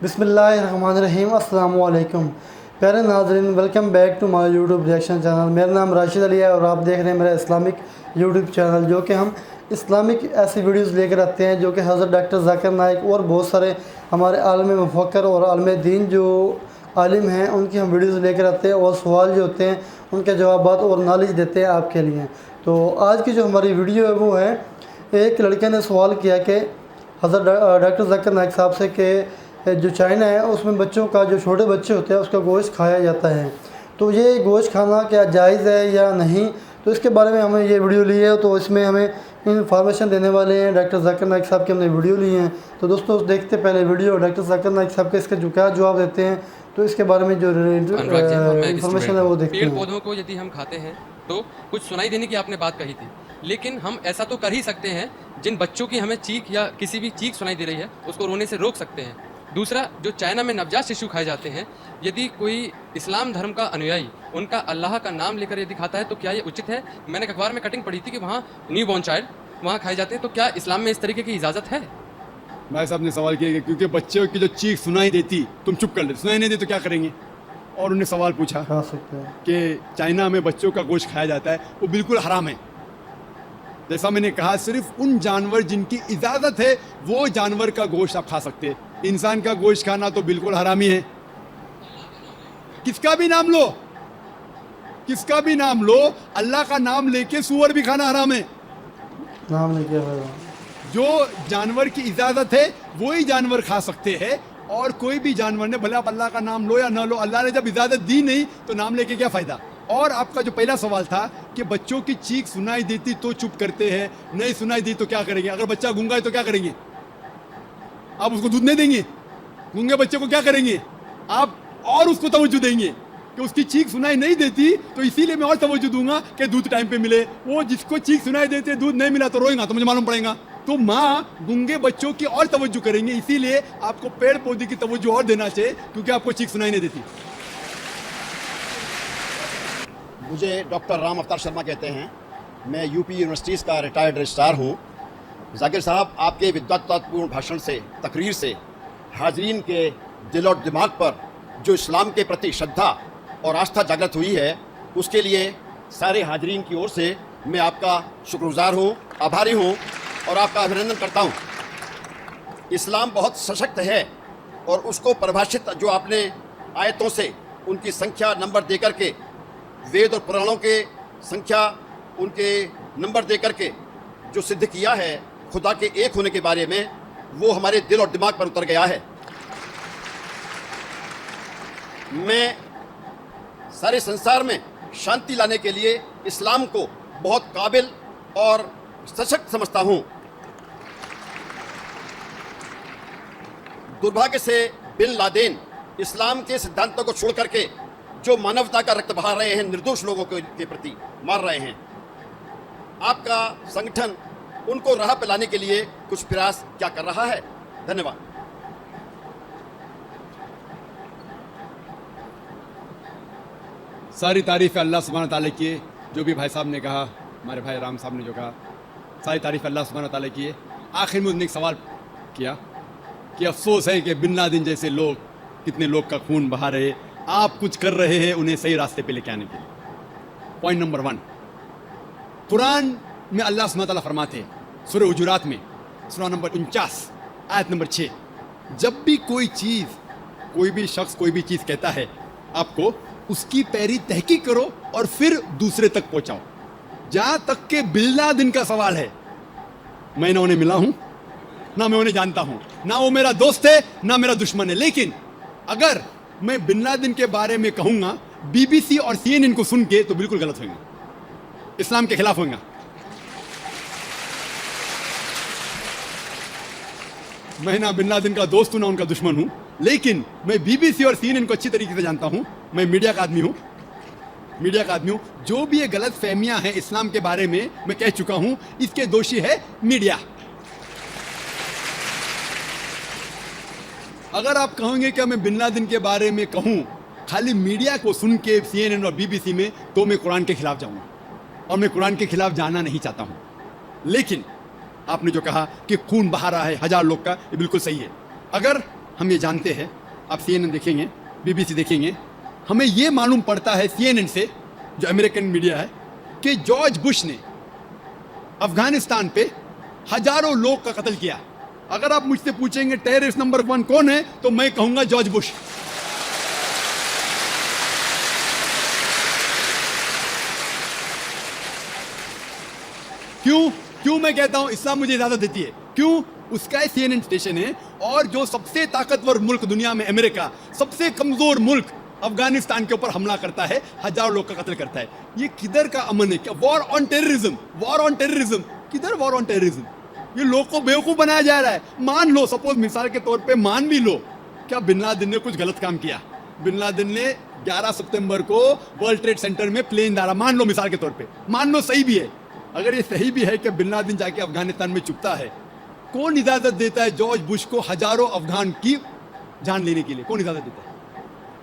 बिस्मिल्लाहिर्रहमानिर्रहीम। अस्सलाम वालेकुम प्यारे नाज़रीन, welcome back to my YouTube reaction channel. मेरा नाम राशिद अली है और आप देख रहे हैं मेरा इस्लामिक यूट्यूब चैनल, जो कि हम इस्लामिक ऐसी वीडियोस लेकर आते हैं जो कि हज़रत डॉक्टर ज़ाकिर नाइक और बहुत सारे हमारे आलम मुफ़क्किर और आलम दीन जो आलिम हैं उनकी हम वीडियोस लेकर आते हैं और सवाल जो होते हैं उनके जवाबात और नॉलेज देते हैं आपके लिए। तो आज की जो हमारी वीडियो है वो है, एक लड़के ने सवाल किया कि हज़रत डॉक्टर ज़ाकिर नाइक साहब से कि जो चाइना है उसमें बच्चों का, जो छोटे बच्चे होते हैं उसका गोश्त खाया जाता है, तो ये गोश्त खाना क्या जायज़ है या नहीं, तो इसके बारे में हमें ये वीडियो ली है। तो इसमें हमें इन्फॉर्मेशन देने वाले हैं डॉक्टर ज़ाकिर नाइक साहब की हमने वीडियो ली हैं। तो दोस्तों देखते पहले वीडियो, डॉक्टर ज़ाकिर नाइक साहब के इसका जो क्या जवाब देते हैं, तो इसके बारे में जो इन्फॉर्मेशन है वो देखते हैं। पेड़ पौधों को यदि हम खाते हैं तो कुछ सुनाई देने की आपने बात कही थी, लेकिन हम ऐसा तो कर ही सकते हैं, जिन बच्चों की हमें चीख या किसी भी चीख सुनाई दे रही है उसको रोने से रोक सकते हैं। दूसरा, जो चाइना में नवजात शिशु खाए जाते हैं, यदि कोई इस्लाम धर्म का अनुयायी उनका अल्लाह का नाम लेकर यदि खाता है तो क्या ये उचित है? मैंने अखबार में कटिंग पढ़ी थी कि वहाँ न्यू बॉर्न चाइल्ड वहाँ खाए जाते हैं, तो क्या इस्लाम में इस तरीके की इजाज़त है? भाई साहब ने सवाल किया कि क्योंकि बच्चों की जो चीख सुनाई देती तुम चुप कर ले, सुनाई नहीं दी तो क्या करेंगे? और उन्हें सवाल पूछा खा सकते हैं कि चाइना में बच्चों का गोश्त खाया जाता है, वो बिल्कुल हराम है। जैसा मैंने कहा, सिर्फ उन जानवर जिनकी इजाज़त है वो जानवर का गोश्त आप खा सकते हैं। इंसान का गोश्त खाना तो बिल्कुल हरामी है। किसका भी नाम लो, किसका भी नाम लो, अल्लाह का नाम लेके सूअर भी खाना हराम है। नाम नहीं किया। जो जानवर की इजाज़त है वही जानवर खा सकते हैं, और कोई भी जानवर ने, भले आप अल्लाह का नाम लो या ना लो, अल्लाह ने जब इजाज़त दी नहीं तो नाम लेके क्या फ़ायदा। और आपका जो पहला सवाल था कि बच्चों की चीख सुनाई देती तो चुप करते हैं, नहीं सुनाई दी तो क्या करेंगे? अगर बच्चा गूंगा है तो क्या करेंगे? आप उसको दूध नहीं देंगे? गूंगे बच्चे को क्या करेंगे आप? और उसको तवज्जो देंगे कि उसकी चीख सुनाई नहीं देती, तो इसीलिए मैं और तवज्जो दूंगा कि दूध टाइम पे मिले। वो जिसको चीख सुनाई देती है, दूध नहीं मिला तो रोएगा, तो मुझे मालूम पड़ेगा। तो माँ गूंगे बच्चों की और तवज्जो करेंगे, इसीलिए आपको पेड़ पौधे की तवज्जो और देना चाहिए, क्योंकि आपको चीख सुनाई नहीं देती। मुझे डॉक्टर राम अवतार शर्मा कहते हैं। मैं यूपी यूनिवर्सिटीज़ का रिटायर्ड रजिस्ट्रार हूँ। ज़ाकिर साहब, आपके विद्वत्तापूर्ण भाषण से, तकरीर से हाजरीन के दिल और दिमाग पर जो इस्लाम के प्रति श्रद्धा और आस्था जागृत हुई है, उसके लिए सारे हाजरीन की ओर से मैं आपका शुक्रगुजार हूँ, आभारी हूँ और आपका अभिनंदन करता हूँ। इस्लाम बहुत सशक्त है और उसको परिभाषित जो आपने आयतों से उनकी संख्या नंबर दे करके, वेद और पुराणों के संख्या उनके नंबर दे करके जो सिद्ध किया है खुदा के एक होने के बारे में, वो हमारे दिल और दिमाग पर उतर गया है। मैं सारे संसार में शांति लाने के लिए इस्लाम को बहुत काबिल और सशक्त समझता हूँ। दुर्भाग्य से बिन लादेन इस्लाम के सिद्धांतों को छोड़ करके जो मानवता का रक्त बहा रहे हैं, निर्दोष लोगों के प्रति मार रहे हैं। आपका संगठन उनको राह पे लाने के लिए कुछ प्रयास क्या कर रहा है? धन्यवाद। सारी तारीफ़ अल्लाह सुब्हानहू ताला की है। जो भी भाई साहब ने कहा, हमारे भाई राम साहब ने जो कहा, सारी तारीफ़ अल्लाह सुब्हानहू ताला की है। आखिर में उसने एक सवाल किया कि अफसोस है कि बिन लादेन जैसे लोग, कितने लोग का खून बहा रहे, आप कुछ कर रहे हैं उन्हें सही रास्ते पे लेके आने के लिए। पॉइंट नंबर 1, कुरान में अल्लाह सुब्हानहू ताला फरमाते हैं, सूरह हुजुरात में सूरह नंबर 49 आयत नंबर 6, जब भी कोई चीज़, कोई भी शख्स कोई भी चीज़ कहता है, आपको उसकी पैरी तहकीक करो और फिर दूसरे तक पहुंचाओ। जहां तक के बिन लादेन का सवाल है, मैं ना उन्हें मिला हूं, ना मैं उन्हें जानता हूं, ना वो मेरा दोस्त है, ना मेरा दुश्मन है। लेकिन अगर मैं बिन लादेन के बारे में कहूंगा बीबीसी और सीएनएन को सुन के, तो बिल्कुल गलत होगा, इस्लाम के खिलाफ होगा। मैं ना बिन लादेन का दोस्त हूं, ना उनका दुश्मन हूं, लेकिन मैं बीबीसी और सीएनएन को अच्छी तरीके से जानता हूं। मैं मीडिया का आदमी हूं, मीडिया का आदमी हूं। जो भी ये गलत फहमियां हैं इस्लाम के बारे में, मैं कह चुका हूं, इसके दोषी है मीडिया। अगर आप कहोगे कि मैं बिन लादेन के बारे में कहूं खाली मीडिया को सुन के, सीएनएन और बीबीसी में, तो मैं कुरान के खिलाफ जाऊंगा, और मैं कुरान के खिलाफ जाना नहीं चाहता हूं। लेकिन आपने जो कहा कि खून बहा रहा है 1000 लोग का, ये बिल्कुल सही है। अगर हम ये जानते हैं, आप CNN देखेंगे, BBC देखेंगे, हमें ये मालूम पड़ता है CNN से, जो अमेरिकन मीडिया है, कि जॉर्ज बुश ने अफगानिस्तान पे हजारों लोग का कत्ल किया। अगर आप मुझसे पूछेंगे टेररिस्ट नंबर 1 कौन है, तो मैं कहूंगा जॉर्ज बुश। क्यों मैं कहता हूं इस्लाम मुझे इजाजत देती है? क्यों? उसका CNN स्टेशन है, और जो सबसे ताकतवर मुल्क दुनिया में अमेरिका, सबसे कमजोर मुल्क अफगानिस्तान के ऊपर हमला करता है, हजारों लोग का कत्ल करता है। ये किधर का अमन है? क्या war on terrorism? War on terrorism किधर? War on terrorism. ये लोग को बेवकूफ बनाया जा रहा है। मान लो, सपोज मिसाल के तौर पे मान भी लो, क्या बिन लादेन ने कुछ गलत काम किया? बिन लादेन ने 11 सितंबर को वर्ल्ड ट्रेड सेंटर में प्लेन डाला, मान लो मिसाल के तौर पे, मान लो सही भी है। अगर ये सही भी है कि बिन लादेन जाके अफगानिस्तान में छुपता है, कौन इजाजत देता है जॉर्ज बुश को हजारों अफगान की जान लेने के लिए? कौन इजाजत देता है?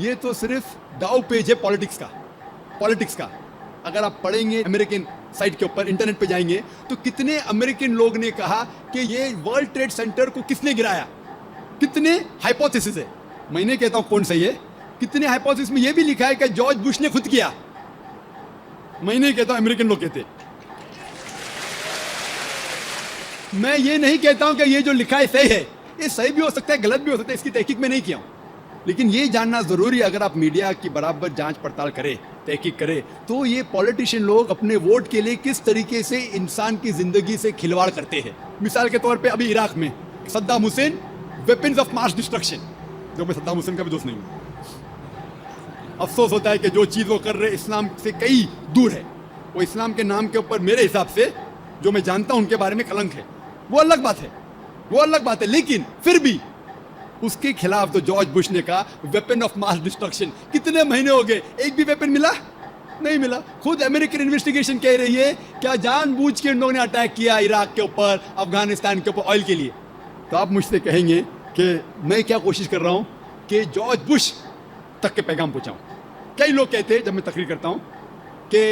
ये तो सिर्फ दाव पेज है पॉलिटिक्स का। अगर आप पढ़ेंगे अमेरिकन साइट के ऊपर, इंटरनेट पे जाएंगे, तो कितने अमेरिकन लोग ने कहा कि ये वर्ल्ड ट्रेड सेंटर को किसने गिराया, कितने हाइपोथेसिस है। मैं नहीं कहता हूं कौन सही है, कितने हाइपोथेसिस में ये भी लिखा है कि जॉर्ज बुश ने खुद किया। मैं नहीं कहता, अमेरिकन लोग कहते। मैं ये नहीं कहता हूं कि ये जो लिखा है सही है, ये सही भी हो सकता है, गलत भी हो सकता है, इसकी तहकीक में नहीं किया हूं। लेकिन ये जानना जरूरी है, अगर आप मीडिया की बराबर जांच पड़ताल करें, तहकीक करें, तो ये पॉलिटिशियन लोग अपने वोट के लिए किस तरीके से इंसान की जिंदगी से खिलवाड़ करते हैं। मिसाल के तौर पे अभी इराक में Saddam Hussain, weapons of mass destruction, जो मैं सद्दाम हुसैन का भी दोस्त नहीं हूं। अफसोस होता है कि जो चीज़ वो कर रहे इस्लाम से कई दूर है। वो इस्लाम के नाम के ऊपर मेरे हिसाब से, जो मैं जानता हूं उनके बारे में, कलंक है। वो अलग बात है, लेकिन फिर भी उसके खिलाफ तो जॉर्ज बुश ने कहा वेपन ऑफ मास डिस्ट्रक्शन। कितने महीने हो गए, एक भी वेपन मिला? नहीं मिला। खुद अमेरिकन इन्वेस्टिगेशन कह रही है क्या जानबूझ के इन लोगों ने अटैक किया इराक के ऊपर, अफगानिस्तान के ऊपर ऑयल के लिए। तो आप मुझसे कहेंगे कि मैं क्या कोशिश कर रहा हूं कि जॉर्ज बुश तक के पैगाम पहुंचाऊं। कई लोग कहते हैं, जब मैं तकरीर करता हूं, कि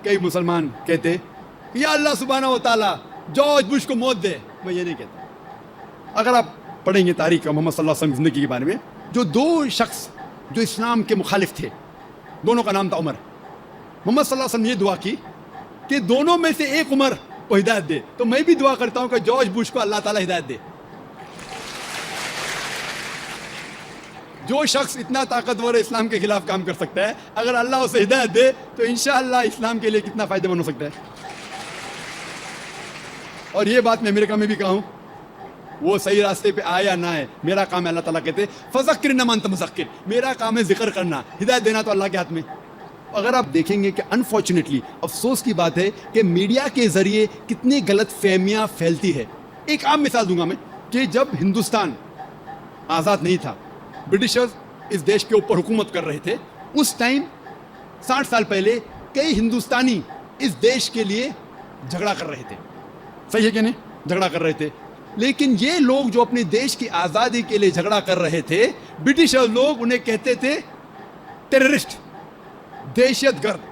कई मुसलमान कहते या अल्लाह सुब्हानहू व तआला जॉर्ज बुश को मौत दे। मैं ये नहीं कहता। अगर आप पढ़ेंगे तारीख का मोहम्मद सल्लल्लाहु अलैहि वसल्लम ज़िंदगी के बारे में, जो 2 शख्स जो इस्लाम के मुखालिफ थे, दोनों का नाम था उमर। मोहम्मद सल्लल्लाहु अलैहि वसल्लम ने ये दुआ की कि दोनों में से एक उमर को हिदायत दे। तो मैं भी दुआ करता हूं कि जॉर्ज बुश को अल्लाह ताला हिदायत दे। जो शख्स इतना ताकतवर है, इस्लाम के खिलाफ काम कर सकता है, अगर अल्लाह उसे हिदायत दे तो इंशाअल्लाह इस्लाम के लिए कितना फायदेमंद हो सकता है। और ये बात मैं अमेरिका में भी कहा हूं, वो सही रास्ते पे आए या ना आए, मेरा काम है, अल्लाह ताला कहते फज़क्किर इन्नमा अंत मुज़क्किर, मेरा काम है जिक्र करना, हिदायत देना तो अल्लाह के हाथ में। अगर आप देखेंगे कि अनफॉर्चुनेटली, अफसोस की बात है कि मीडिया के जरिए कितनी गलत फहमियाँ फैलती है। एक आम मिसाल दूंगा मैं, कि जब हिंदुस्तान आज़ाद नहीं था, ब्रिटिशर्स इस देश के ऊपर हुकूमत कर रहे थे, उस टाइम 60 साल पहले कई हिंदुस्तानी इस देश के लिए झगड़ा कर रहे थे। सही है कि नहीं? झगड़ा कर रहे थे। लेकिन ये लोग जो अपने देश की आज़ादी के लिए झगड़ा कर रहे थे, ब्रिटिशर्स लोग उन्हें कहते थे टेररिस्ट, दहशतगर्द।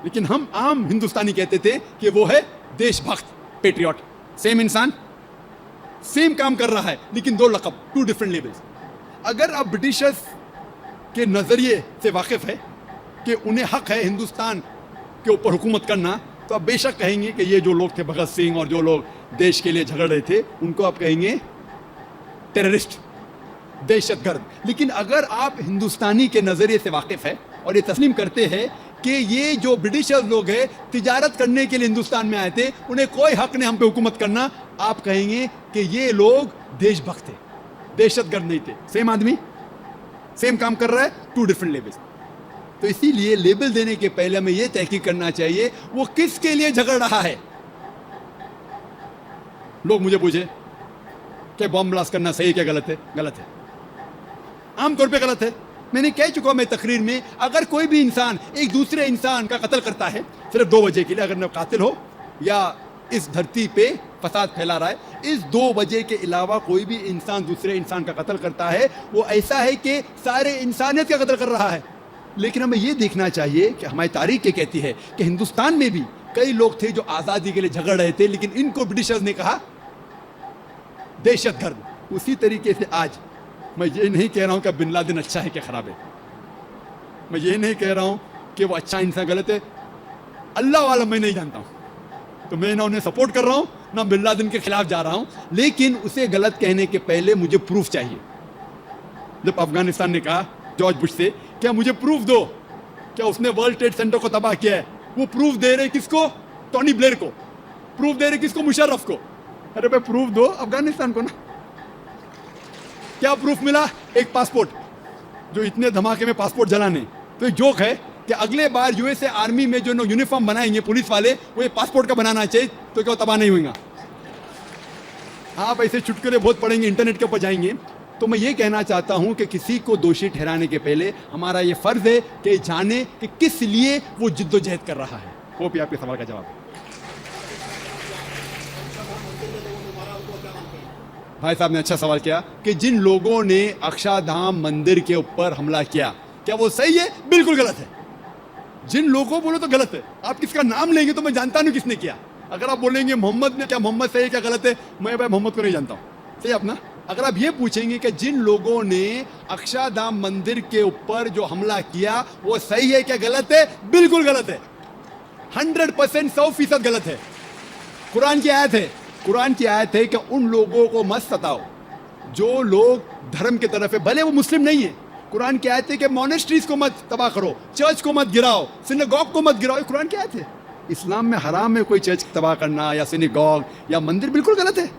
लेकिन हम आम हिंदुस्तानी कहते थे कि वो है देशभक्त, पेट्रियट। सेम इंसान, सेम काम कर रहा है, लेकिन 2 लक़ब, 2 डिफरेंट लेवल्स। अगर आप ब्रिटिशर्स के नज़रिए से वाकिफ है कि उन्हें हक है हिंदुस्तान के ऊपर हुकूमत करना, तो आप बेशक कहेंगे कि ये जो लोग थे भगत सिंह और जो लोग देश के लिए झगड़ रहे थे, उनको आप कहेंगे टेररिस्ट, दहशतगर्द। लेकिन अगर आप हिंदुस्तानी के नज़रिए से वाकिफ है और ये तस्लीम करते हैं कि ये जो ब्रिटिशर्स लोग हैं तिजारत करने के लिए हिंदुस्तान में आए थे, उन्हें कोई हक नहीं हम पे हुकूमत करना, आप कहेंगे कि ये लोग देशभक्त थे, दहशतगर्द नहीं थे। सेम आदमी सेम काम कर रहा है, 2 डिफरेंट लेवल्स। तो इसीलिए लेबल देने के पहले हमें यह तहकीक करना चाहिए वो किसके लिए झगड़ रहा है। लोग मुझे पूछे कि बॉम्ब ब्लास्ट करना सही क्या गलत है? गलत है, आमतौर पे गलत है। मैंने कह चुका मैं तकरीर में, अगर कोई भी इंसान एक दूसरे इंसान का कत्ल करता है सिर्फ 2 वजह के लिए, अगर न कातिल हो या इस धरती पे फसाद फैला रहा है, इस 2 वजह के अलावा कोई भी इंसान दूसरे इंसान का कत्ल करता है, वो ऐसा है कि सारे इंसानियत का कत्ल कर रहा है। लेकिन हमें ये देखना चाहिए कि हमारी तारीख ये कहती है कि हिंदुस्तान में भी कई लोग थे जो आज़ादी के लिए झगड़ रहे थे, लेकिन इनको ब्रिटिशर्स ने कहा दहशतगर्द। उसी तरीके से आज मैं ये नहीं कह रहा हूँ कि बिन लादेन अच्छा है कि ख़राब है, मैं ये नहीं कह रहा हूँ कि वो अच्छा इंसान गलत है, अल्लाह वाला मैं नहीं जानता हूँ, तो मैं ना उन्हें सपोर्ट कर रहा हूँ ना बिन लादेन के खिलाफ जा रहा हूँ, लेकिन उसे गलत कहने के पहले मुझे प्रूफ चाहिए। जब अफगानिस्तान ने कहा जॉर्ज बुश से क्या मुझे प्रूफ दो, क्या उसने वर्ल्ड ट्रेड सेंटर को तबाह किया है, वो प्रूफ दे रहे किसको? टोनी ब्लेयर को। प्रूफ दे रहे किसको? मुशर्रफ को। अरे भाई प्रूफ दो अफगानिस्तान को ना। क्या प्रूफ मिला? एक पासपोर्ट, जो इतने धमाके में पासपोर्ट जलाने, तो एक जोक है कि अगले बार यूएसए आर्मी में जो यूनिफॉर्म बनाएंगे पुलिस वाले, वो ये पासपोर्ट का बनाना चाहिए, तो क्या तबाह नहीं होगा? आप ऐसे चुटकुले बहुत पढ़ेंगे, इंटरनेट के ऊपर जाएंगे। तो मैं ये कहना चाहता हूं कि किसी को दोषी ठहराने के पहले हमारा ये फर्ज है कि जाने कि किस लिए वो जिद्दोजहद कर रहा है। वो भी आपके सवाल का जवाब है। भाई साहब ने अच्छा सवाल किया कि जिन लोगों ने अक्षरधाम मंदिर के ऊपर हमला किया, क्या वो सही है? बिल्कुल गलत है। जिन लोगों बोलो तो गलत है। आप किसका नाम लेंगे तो मैं जानता नहीं किसने किया। अगर आप बोलेंगे मोहम्मद ने, क्या मोहम्मद सही है क्या गलत है, मैं भाई मोहम्मद को नहीं जानता हूँ, सही अपना। अगर आप ये पूछेंगे कि जिन लोगों ने अक्षरधाम मंदिर के ऊपर जो हमला किया वो सही है क्या गलत है, बिल्कुल गलत है, 100%, 100% गलत है। कुरान की आयत है, कुरान की आयत है कि उन लोगों को मत सताओ जो लोग धर्म की तरफ है, भले वो मुस्लिम नहीं है। कुरान की आयत है कि मॉनेस्ट्रीज को मत तबाह करो, चर्च को मत गिराओ, सिनेगॉग को मत गिराओ, कुरान की आयत है। इस्लाम में हराम है कोई चर्च तबाह करना या सिनेगॉग या मंदिर, बिल्कुल गलत है।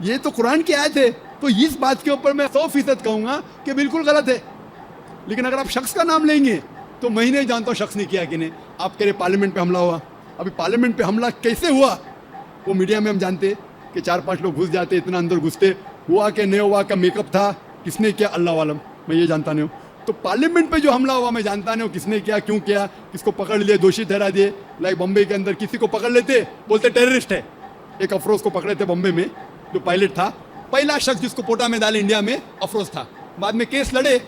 ये तो कुरान की आयत है। तो इस बात के ऊपर मैं 100% कहूंगा कि बिल्कुल गलत है। लेकिन अगर आप शख्स का नाम लेंगे तो मैं नहीं जानता हूँ शख्स ने किया कि नहीं। आप कह रहे पार्लियामेंट पे हमला हुआ, अभी पार्लियामेंट पे हमला कैसे हुआ वो मीडिया में हम जानते कि 4-5 लोग घुस जाते, इतना अंदर घुसते, हुआ कि नहीं हुआ, का मेकअप था, किसने किया, अल्लाह वालम, मैं ये जानता नहीं हूँ। तो पार्लियामेंट पे जो हमला हुआ मैं जानता नहीं हूँ किसने किया, क्यों किया, किसको पकड़ लिए, दोषी ठहरा दिए। लाइक बम्बई के अंदर किसी को पकड़ लेते, बोलते टेररिस्ट है। एक अफरोज को पकड़े थे बम्बई में, जो पायलट था, पहला शख्स जिसको पोटा में डाले इंडिया में अफरोज था, बाद में केस लड़े।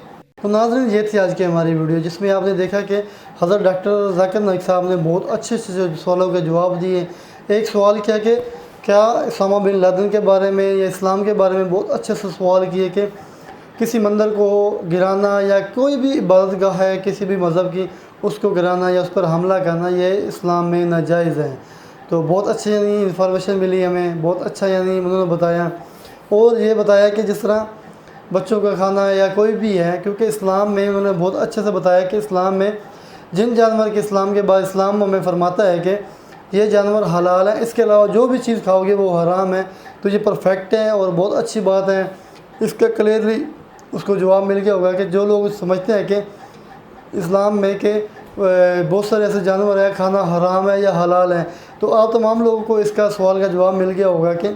तो नाज़रीन, ये थी आज की हमारी वीडियो, जिसमें आपने देखा कि हज़रत डॉक्टर जाकिर नाइक साहब ने बहुत अच्छे से सवालों के जवाब दिए। एक सवाल किया कि क्या उसामा बिन लादेन के बारे में या इस्लाम के बारे में बहुत अच्छे से सवाल किए कि किसी मंदिर को गिराना या कोई भी इबादतगाह है किसी भी मज़हब की, उसको गिराना या उस पर हमला करना, ये इस्लाम में नाजायज़ है। तो बहुत अच्छी यानी इन्फॉर्मेशन मिली हमें, बहुत अच्छा यानी उन्होंने बताया। और ये बताया कि जिस तरह बच्चों का खाना या कोई भी है, क्योंकि इस्लाम में उन्होंने बहुत अच्छे से बताया कि इस्लाम में जिन जानवर के इस्लाम के बाद इस्लाम हमें फरमाता है कि ये जानवर हलाल है, इसके अलावा जो भी चीज़ खाओगे वो हराम है। तो ये परफेक्ट है और बहुत अच्छी बात है। इसका क्लियरली उसको जवाब मिल गया होगा कि जो लोग समझते हैं कि इस्लाम में कि बहुत सारे ऐसे जानवर हैं खाना हराम है या हलाल है, तो आप तमाम लोगों को इसका सवाल का जवाब मिल गया होगा कि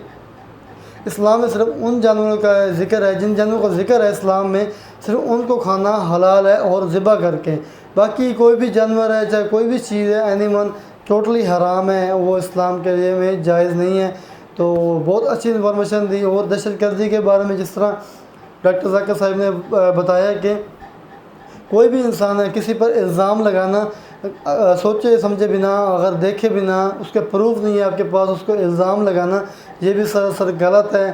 इस्लाम में सिर्फ उन जानवरों का ज़िक्र है, जिन जानवरों का ज़िक्र है इस्लाम में, सिर्फ उनको खाना हलाल है और ज़िबा करके। बाकी कोई भी जानवर है, चाहे कोई भी चीज़ है, एनिमल टोटली हराम है, वो इस्लाम के लिए में जायज़ नहीं है। तो बहुत अच्छी इन्फॉर्मेशन दी। और दहशतगर्दी के बारे में जिस तरह डॉक्टर जाकिर साहब ने बताया कि कोई भी इंसान है किसी पर इल्ज़ाम लगाना सोचे समझे बिना, अगर देखे बिना, उसके प्रूफ नहीं है आपके पास, उसको इल्ज़ाम लगाना, ये भी सरासर गलत है।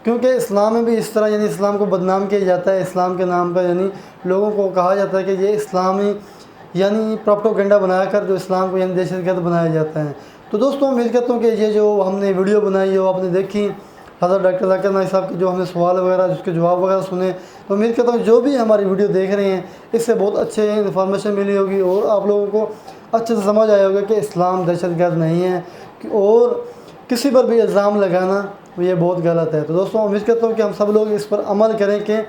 क्योंकि इस्लाम में भी इस तरह यानी इस्लाम को बदनाम किया जाता है। इस्लाम के नाम पर यानी लोगों को कहा जाता है कि ये इस्लामी यानी प्रोपेगेंडा बनाकर जो इस्लाम को यानी दहशतगर्द बनाया जाता है। तो दोस्तों, उम्मीद करता हूँ कि ये जो हमने वीडियो बनाई है वो आपने देखी, हज़रत डॉक्टर जाकिर नाइक साहब के जो हमने सवाल वगैरह उसके जवाब वगैरह सुने, तो उम्मीद करता हूँ जो भी हमारी वीडियो देख रहे हैं इससे बहुत अच्छे इन्फॉर्मेशन मिली होगी और आप लोगों को अच्छे से समझ आया होगा कि इस्लाम दहशतगर्द नहीं है और किसी पर भी इल्ज़ाम लगाना ये बहुत गलत है। तो दोस्तों, उम्मीद करता हूँ कि हम सब लोग इस पर अमल करें कि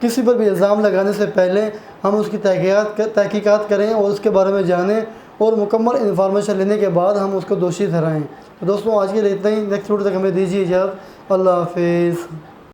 किसी पर भी इल्ज़ाम लगाने से पहले हम उसकी तहकीकात करें और उसके बारे में जानें और मुकम्मल इन्फॉर्मेशन लेने के बाद हम उसको दोषी ठहराएँ। तो दोस्तों, आज के लिए इतना ही। नेक्स्ट वीडियो तक हमें दीजिए इजाज़त। अल्लाह हाफिज़।